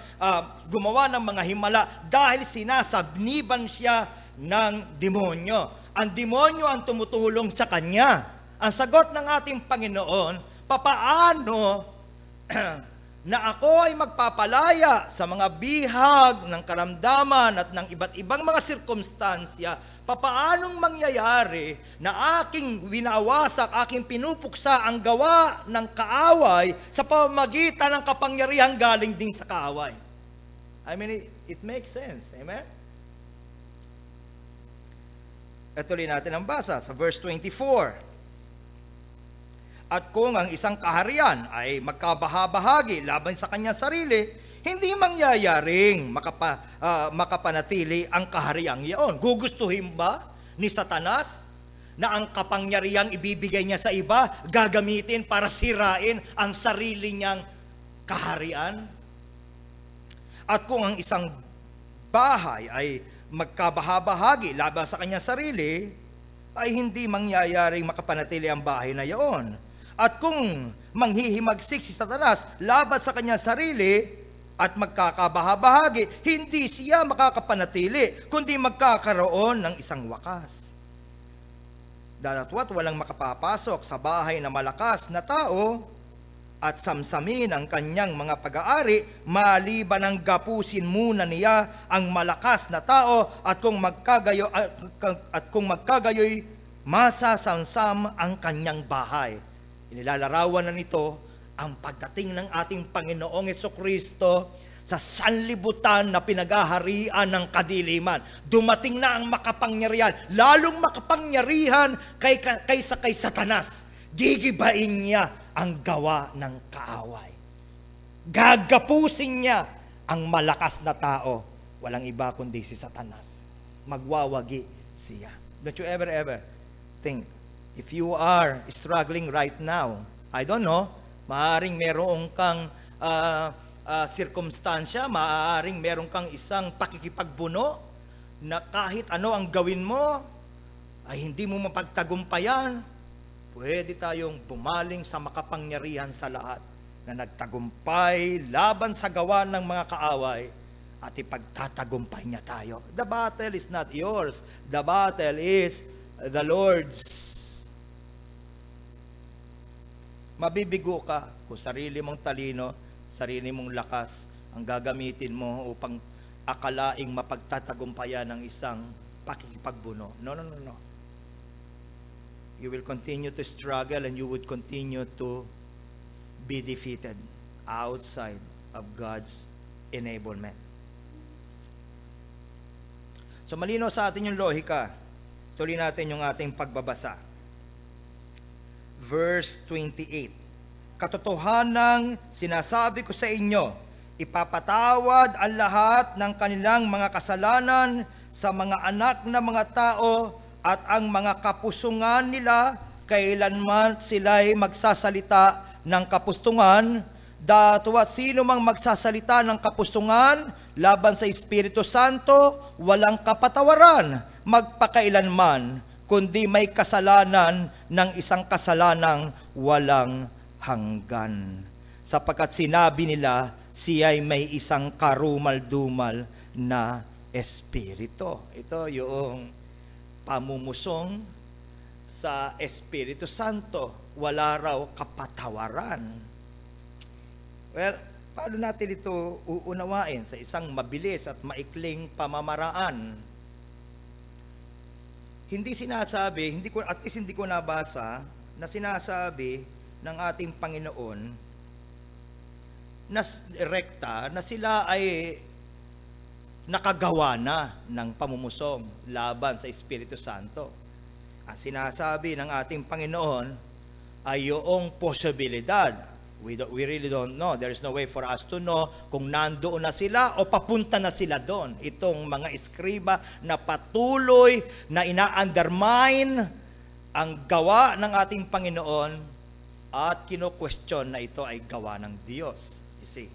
gumawa ng mga himala dahil sinasabniban siya ng demonyo. Ang demonyo ang tumutulong sa kanya. Ang sagot ng ating Panginoon, papaano na ako ay magpapalaya sa mga bihag ng karamdaman at ng iba't ibang mga sirkumstansya, papaanong mangyayari na aking winawasak, aking pinupuksa ang gawa ng kaaway sa pamamagitan ng kapangyarihan galing din sa kaaway. I mean, it makes sense. Amen? Ituloy natin ang basa sa verse 24. At kung ang isang kaharian ay magkabahabahagi laban sa kanyang sarili, hindi mangyayaring makapanatili ang kahariang iyon. Gugustuhin ba ni Satanas na ang kapangyarihang ibibigay niya sa iba, gagamitin para sirain ang sarili niyang kaharian? At kung ang isang bahay ay magkabahabahagi laban sa kanyang sarili, ay hindi mangyayaring makapanatili ang bahay na iyon. At kung manghihimagsik si Satanas laban sa kanyang sarili at magkakabahabahagi, hindi siya makakapanatili, kundi magkakaroon ng isang wakas. Dalatwat walang makapapasok sa bahay na malakas na tao at samsamin ang kanyang mga pag-aari, maliban ang gapusin muna niya ang malakas na tao, at kung magkagayoy, masasamsam ang kanyang bahay. Inilalarawan na nito ang pagdating ng ating Panginoong Jesucristo sa sanlibutan na pinagaharian ng kadiliman. Dumating na ang makapangyarihan, lalong makapangyarihan kaysa kay Satanas. Gigibain niya ang gawa ng kaaway. Gagapusin niya ang malakas na tao. Walang iba kundi si Satanas. Magwawagi siya. Don't you ever think, if you are struggling right now, I don't know, maaaring meron kang sirkumstansya, maaaring meron kang isang pakikipagbuno na kahit ano ang gawin mo, ay hindi mo mapagtagumpayan. Pwede tayong bumaling sa makapangyarihan sa lahat na nagtagumpay laban sa gawa ng mga kaaway at ipagtatagumpay niya tayo. The battle is not yours. The battle is the Lord's. Mabibigo ka kung sarili mong talino, sarili mong lakas ang gagamitin mo upang akalaing mapagtatagumpayan ng isang pakikipagbuno. No. You will continue to struggle and you would continue to be defeated outside of God's enablement. So malinaw sa atin yung lohika. Tuloy natin yung ating pagbabasa. Verse 28. Katotohanang sinasabi ko sa inyo, ipapatawad ang lahat ng kanilang mga kasalanan sa mga anak na mga tao at ang mga kapusungan nila kailanman sila'y magsasalita ng kapusungan. Datwa sino mang magsasalita ng kapusungan laban sa Espiritu Santo, walang kapatawaran magpakailanman, kundi may kasalanan ng isang kasalanang walang hanggan. Sapagkat sinabi nila, siya'y may isang karumal-dumal na espiritu. Ito yung pamumusong sa Espiritu Santo. Wala raw kapatawaran. Well, paano natin ito uunawain sa isang mabilis at maikling pamamaraan? Hindi sinasabi, at least hindi ko nabasa, na sinasabi ng ating Panginoon na rekta na sila ay nakagawa na ng pamumusong laban sa Espiritu Santo. Ang sinasabi ng ating Panginoon ay yung posibilidad. We really don't know. There is no way for us to know kung nandoon na sila o papunta na sila doon. Itong mga eskriba na patuloy na ina-undermine ang gawa ng ating Panginoon at kino-question na ito ay gawa ng Diyos. You see?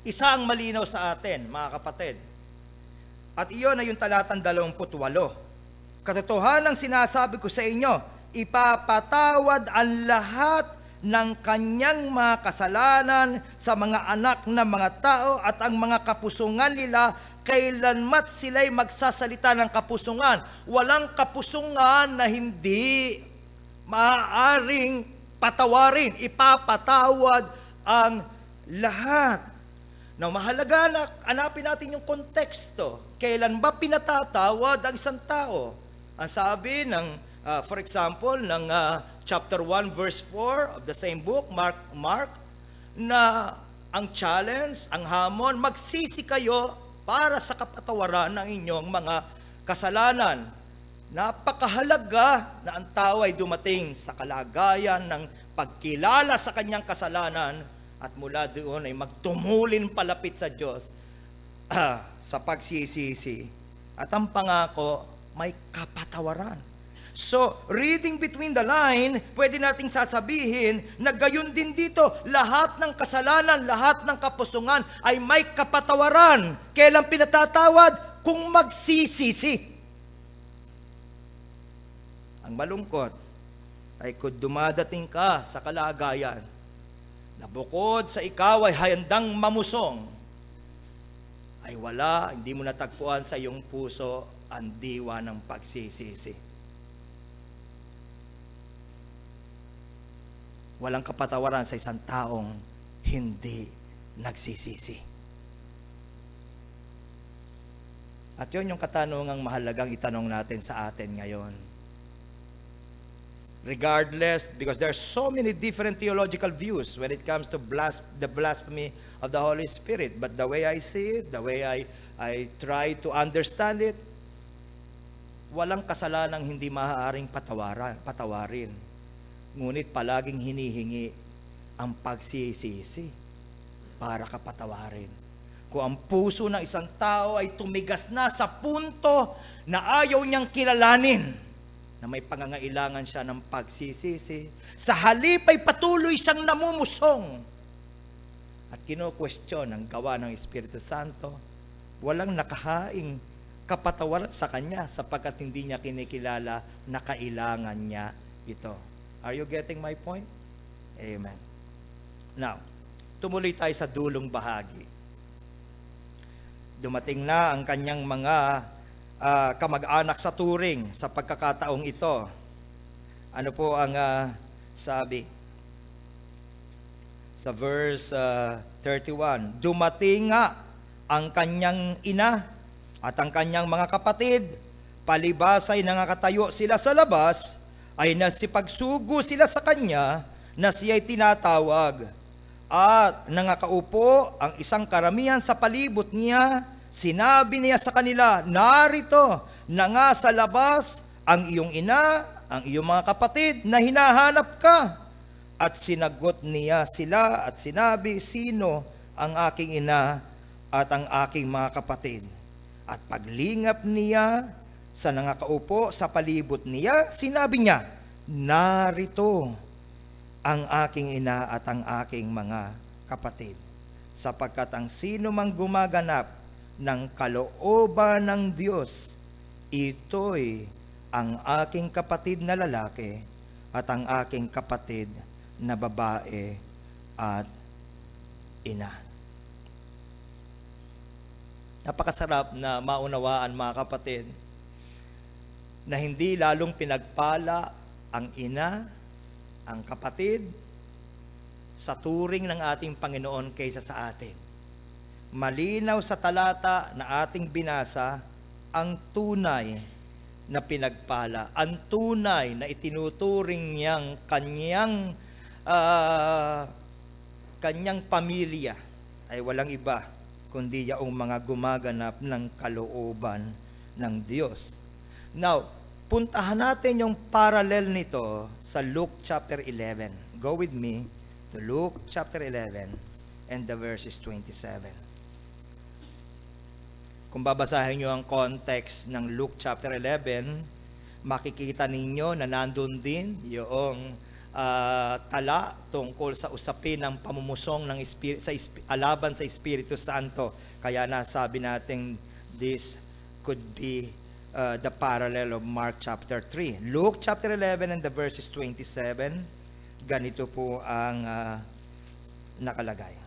Isa ang malinaw sa atin, mga kapatid. At iyon ay yung talatang 28. Katotohanan ang sinasabi ko sa inyo, ipapatawad ang lahat ng kanyang mga kasalanan sa mga anak na mga tao at ang mga kapusungan nila kailanmat sila'y magsasalita ng kapusungan. Walang kapusungan na hindi maaaring patawarin. Ipapatawad ang lahat. Now, mahalaga na hanapin natin yung konteksto. Kailan ba pinatatawad ang isang tao? Ang sabi ng, for example, ng chapter 1 verse 4 of the same book, Mark, na ang challenge, ang hamon, magsisi kayo para sa kapatawaran ng inyong mga kasalanan. Napakahalaga na ang tao ay dumating sa kalagayan ng pagkilala sa kanyang kasalanan at mula doon ay magtumulin palapit sa Diyos sa pagsisisi. At ang pangako, may kapatawaran. So, reading between the line, pwede nating sasabihin na gayon din dito, lahat ng kasalanan, lahat ng kapusungan ay may kapatawaran. Kailan pinatatawad? Kung magsisisi. Ang malungkot ay kung dumadating ka sa kalagayan na bukod sa ikaw ay handang mamusong, ay wala, hindi mo natagpuan sa iyong puso ang diwa ng pagsisisi. Walang kapatawaran sa isang taong hindi nagsisisi. At yun yung katanungang mahalagang itanong natin sa atin ngayon. Regardless, because there are so many different theological views when it comes to the blasphemy of the Holy Spirit. But the way I see it, the way I try to understand it, walang kasalanang hindi maaaring patawarin. Ngunit palaging hinihingi ang pagsisisi para kapatawarin. Kung ang puso ng isang tao ay tumigas na sa punto na ayaw niyang kilalanin na may pangangailangan siya ng pagsisisi, sa halip ay patuloy siyang namumusong at kino-question ang gawa ng Espiritu Santo, walang nakahaing kapatawaran sa kanya sapagkat hindi niya kinikilala na kailangan niya ito. Are you getting my point? Amen. Now, tumuloy tayo sa dulong bahagi. Dumating na ang kanyang mga kamag-anak sa Turing sa pagkakataong ito. Ano po ang sabi? Sa verse 31, dumating nga ang kanyang ina at ang kanyang mga kapatid, palibas ay nangakatayo sila sa labas, ay nasipagsugo sila sa kanya na siya'y tinatawag. At nangakaupo ang isang karamihan sa palibot niya, sinabi niya sa kanila, narito na nga sa labas ang iyong ina, ang iyong mga kapatid na hinahanap ka. At sinagot niya sila at sinabi, sino ang aking ina at ang aking mga kapatid? At paglingap niya sa nangakaupo sa palibot niya, sinabi niya, narito ang aking ina at ang aking mga kapatid. Sapagkat ang sino mang gumaganap ng kalooban ng Diyos, ito'y ang aking kapatid na lalaki at ang aking kapatid na babae at ina. Napakasarap na maunawaan, mga kapatid, na hindi lalong pinagpala ang ina, ang kapatid, sa turing ng ating Panginoon kaysa sa atin. Malinaw sa talata na ating binasa ang tunay na pinagpala, ang tunay na itinuturing niyang kanyang pamilya ay walang iba kundi yaong mga gumaganap ng kalooban ng Diyos. Now, puntahan natin yung parallel nito sa Luke chapter 11. Go with me to Luke chapter 11 and the verses 27. Kung babasahin nyo ang context ng Luke chapter 11, makikita ninyo na nandun din yung tala tungkol sa usapin ng pamumusong ng alaban sa Espiritu Santo. Kaya nasabi natin this could be the parallel of Mark chapter 3. Luke chapter 11 and the verses 27, ganito po ang nakalagay.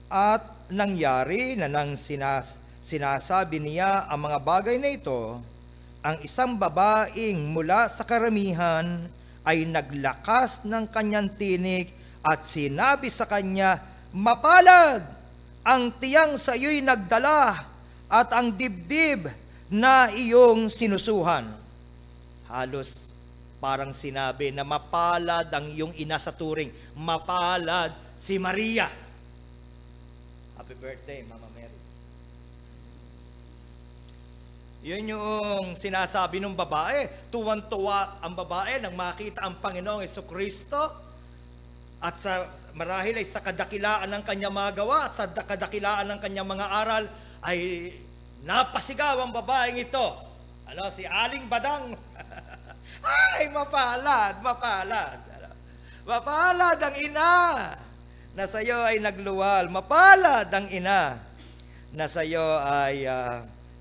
At nangyari na nang sinasabi niya ang mga bagay na ito, ang isang babaeng mula sa karamihan ay naglakas ng kanyang tinig at sinabi sa kanya, mapalad ang tiyang sa iyo'y nagdala at ang dibdib na iyong sinusuhan. Halos parang sinabi na mapalad ang iyong ina sa turing, mapalad si Maria. Happy birthday, Mama Mary. Yun yung sinasabi ng babae. Tuwan-tuwa ang babae nang makita ang Panginoong Jesucristo. At marahil ay sa kadakilaan ng kanyang mga gawa at sa kadakilaan ng kanyang mga aral ay napasigaw ang babaeng ito. Si Aling Badang. Ay, mapalad, mapalad. Mapalad ang ina na sa iyo ay nagluwal. Mapalad ang ina na sa iyo ay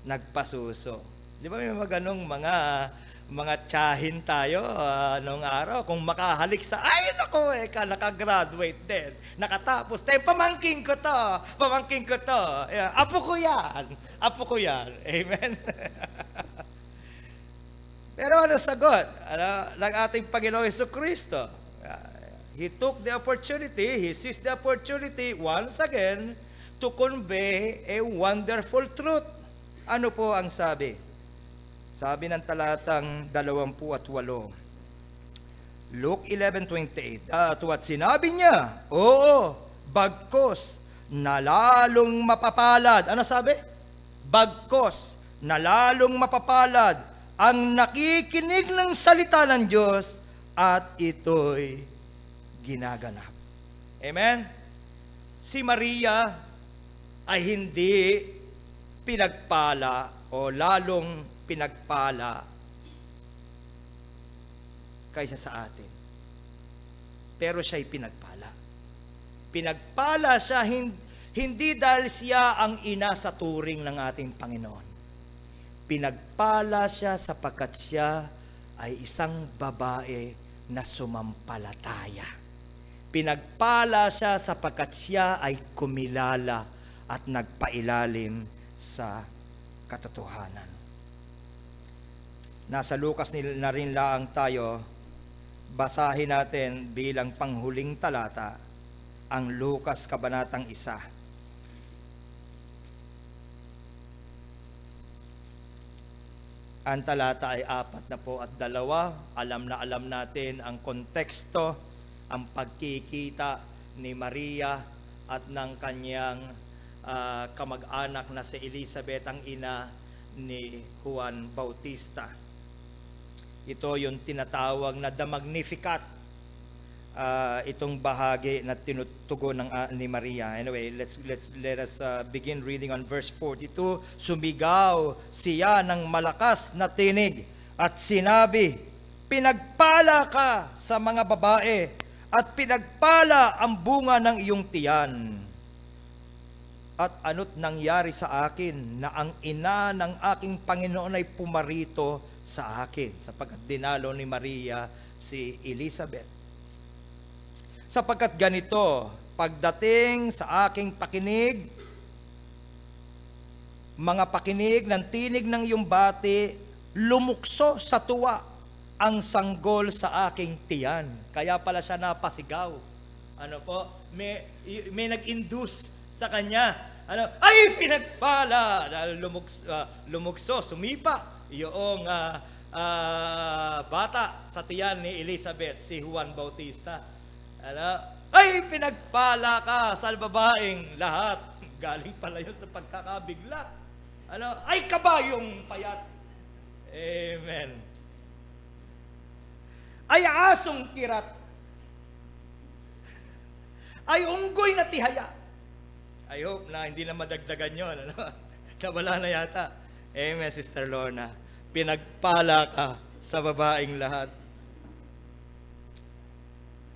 nagpasuso. Di ba may ganong mga tsahin tayo nung araw? Kung makahalik sa, ay naku, nakagraduate din. Nakatapos. Pamangking ko to. Pamangking ko to. Apo ko yan. Apo ko yan. Amen? Pero ano sagot? Ng ating Panginoong Jesucristo? He took the opportunity, he seized the opportunity once again to convey a wonderful truth. Ano po ang sabi? Sabi ng talatang 28. Luke 11:28. At sinabi niya, oo, bagkos na lalong mapapalad. Ano sabi? Bagkos na lalong mapapalad ang nakikinig ng salita ng Diyos at ito'y ginaganap. Amen? Si Maria ay hindi pinagpala o lalong pinagpala kaysa sa atin. Pero siya'y pinagpala. Pinagpala siya hindi dahil siya ang ina sa turing ng ating Panginoon. Pinagpala siya sapagkat siya ay isang babae na sumampalataya. Pinagpala siya sapagkat siya ay kumilala at nagpailalim sa katotohanan. Nasa Lucas na rin lang tayo, basahin natin bilang panghuling talata ang Lucas kabanatang 1. Ang talata ay 42. Alam natin ang konteksto, ang pagkikita ni Maria at ng kanyang kamag-anak na si Elizabeth, ang ina ni Juan Bautista. Ito yung tinatawag na The Magnificat, itong bahagi na tinutugon ng ni Maria. Anyway, let us begin reading on verse 42. Sumigaw siya ng malakas na tinig at sinabi, "Pinagpala ka sa mga babae at pinagpala ang bunga ng iyong tiyan. At ano't nangyari sa akin na ang ina ng aking Panginoon ay pumarito sa akin," sapagkat dinalo ni Maria si Elizabeth. "Sapagkat ganito, pagdating sa aking pakinig, mga pakinig ng tinig ng iyong bati, lumukso sa tuwa ang sanggol sa aking tiyan." Kaya pala siya napasigaw. Ano po? May nag-induce sa kanya. Ay, pinagpala! Dahil lumukso, sumipa yung bata sa tiyan ni Elizabeth, si Juan Bautista. Ay, pinagpala ka sa babaeng lahat. Galing pala yun sa pagkakabigla. Ay, kabayong payat. Amen. Ay, asong kirat. Ay, unggoy na tihaya. I hope na hindi na madagdagan yun. Nawala na yata. Amen, Sister Lorna. Pinagpala ka sa babaeng lahat.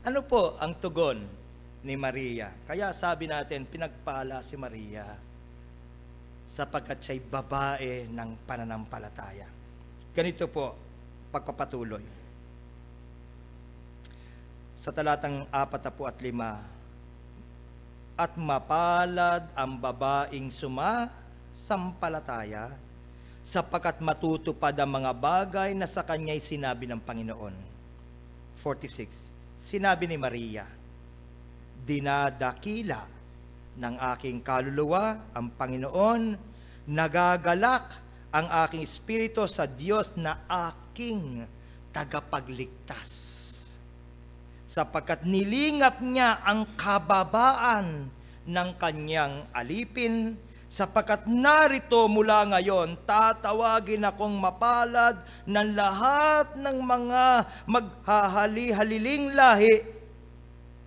Ano po ang tugon ni Maria? Kaya sabi natin, pinagpala si Maria sapagkat siya'y babae ng pananampalataya. Ganito po, pagpapatuloy. Sa talatang 45, "At mapalad ang babaeng sumasampalataya sapagkat matutupad ang mga bagay na sa kanya'y sinabi ng Panginoon." 46, sinabi ni Maria, "Dinadakila ng aking kaluluwa ang Panginoon, nagagalak ang aking espiritu sa Diyos na aking tagapagligtas, sapagkat nilingap niya ang kababaan ng kanyang alipin, sapagkat narito mula ngayon tatawagin akong mapalad ng lahat ng mga maghahali-haliling lahi."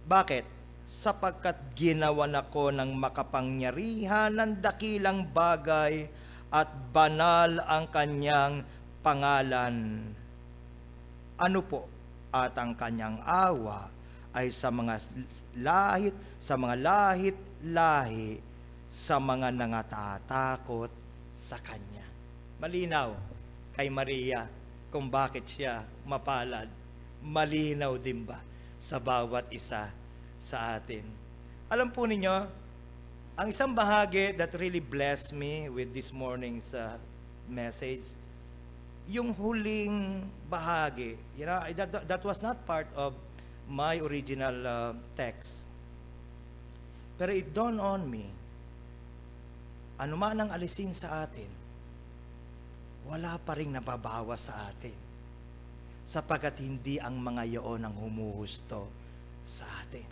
Bakit? "Sapagkat ginawan ako ng makapangyarihan ng dakilang bagay at banal ang kanyang pangalan." Ano po? "At ang kanyang awa ay sa mga lahit, sa mga nangatatakot sa kanya." Malinaw kay Maria kung bakit siya mapalad. Malinaw din ba sa bawat isa sa atin? Alam po ninyo, ang isang bahagi that really blessed me with this morning's message, yung huling bahagi, that was not part of my original text. Pero it dawned on me, ano man ang alisin sa atin, wala pa rin nababawas sa atin, sapagkat hindi ang mga iyon ang humuhusto sa atin.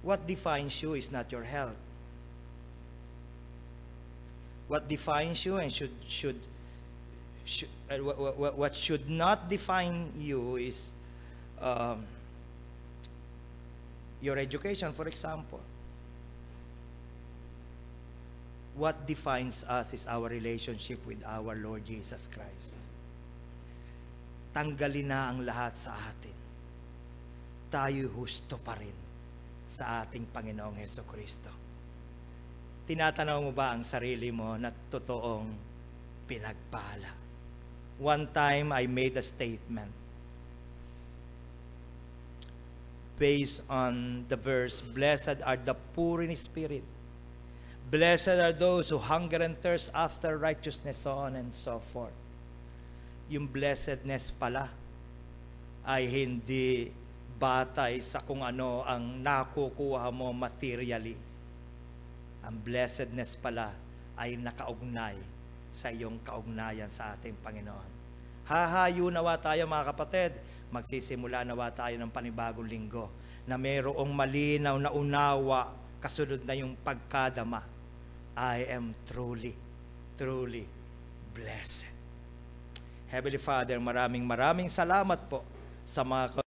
What defines you is not your health. What defines you and what should not define you is your education, for example. What defines us is our relationship with our Lord Jesus Christ. Tanggalin na ang lahat sa atin. Tayo husto pa rin sa ating Panginoong Hesukristo. Tinatanaw mo ba ang sarili mo na totoong pinagpala? One time I made a statement based on the verse, "Blessed are the poor in spirit. Blessed are those who hunger and thirst after righteousness," so on and so forth. Yung blessedness pala ay hindi batay sa kung ano ang nakukuha mo materially. Ang blessedness pala ay nakaugnay sa iyong kaugnayan sa ating Panginoon. Hahayo nawa tayo mga kapatid, magsisimula nawa tayo ng panibagong linggo na mayroong malinaw na unawa kasunod na yung pagkadama. I am truly, truly blessed. Heavenly Father, maraming salamat po sa mga